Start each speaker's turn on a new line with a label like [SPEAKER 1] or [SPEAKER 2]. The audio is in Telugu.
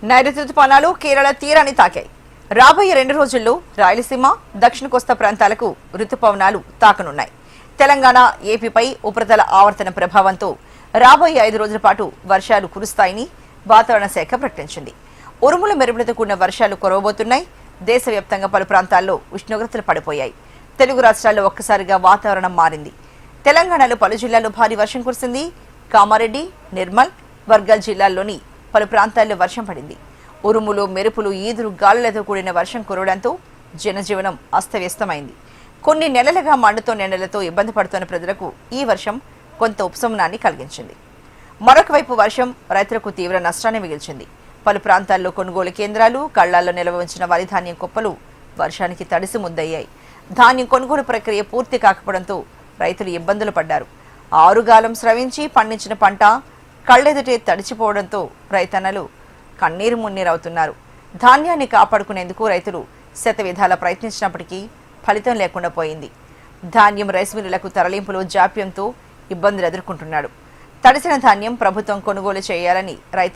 [SPEAKER 1] నైరుతి రుతుపవనాలు కేరళ తీరాన్ని తాకాయి. రాబోయే 2 రోజుల్లో రాయలసీమ, దక్షిణ కోస్తా ప్రాంతాలకు రుతుపవనాలు తాకనున్నాయి. తెలంగాణ, ఏపీపై ఉపరితల ఆవర్తన ప్రభావంతో రాబోయే 5 రోజుల పాటు వర్షాలు కురుస్తాయని వాతావరణ శాఖ ప్రకటించింది. ఉరుముల మెరుపులతో కూడిన వర్షాలు కురవబోతున్నాయి. దేశవ్యాప్తంగా పలు ప్రాంతాల్లో ఉష్ణోగ్రతలు పడిపోయాయి. తెలుగు రాష్ట్రాల్లో ఒక్కసారిగా వాతావరణం మారింది. తెలంగాణలో పలు జిల్లాల్లో భారీ వర్షం కురిసింది. కామారెడ్డి, నిర్మల్, వర్గల్ జిల్లాల్లోని పలు ప్రాంతాల్లో వర్షం పడింది. ఉరుములు, మెరుపులు, ఈదురు గాలులతో కూడిన వర్షం కురవడంతో జనజీవనం అస్తవ్యస్తమైంది. కొన్ని నెలలుగా మండుతోన్న ఎండలతో ఇబ్బంది పడుతున్న ప్రజలకు ఈ వర్షం కొంత ఉపశమనాన్ని కలిగించింది. మరొక వైపు వర్షం రైతులకు తీవ్ర నష్టాన్ని మిగిల్చింది. పలు ప్రాంతాల్లో కొనుగోలు కేంద్రాలు, కళ్లాల్లో నిల్వ ఉంచిన వరి ధాన్యం కుప్పలు వర్షానికి తడిసి ముద్దయ్యాయి. ధాన్యం కొనుగోలు ప్రక్రియ పూర్తి కాకపోవడంతో రైతులు ఇబ్బందులు పడ్డారు. ఆరుగాలం స్రవించి పండించిన పంట కళ్లెదుటే తడిచిపోవడంతో రైతన్నలు కన్నీరు మున్నీరవుతున్నారు. ధాన్యాన్ని కాపాడుకునేందుకు రైతులు శతవిధాల ప్రయత్నించినప్పటికీ ఫలితం లేకుండా పోయింది. ధాన్యం రైస్ మిల్లులకు తరలింపులో జాప్యంతో ఇబ్బందులు ఎదుర్కొంటున్నాడు. తడిసిన ధాన్యం ప్రభుత్వం కొనుగోలు చేయాలని రైతు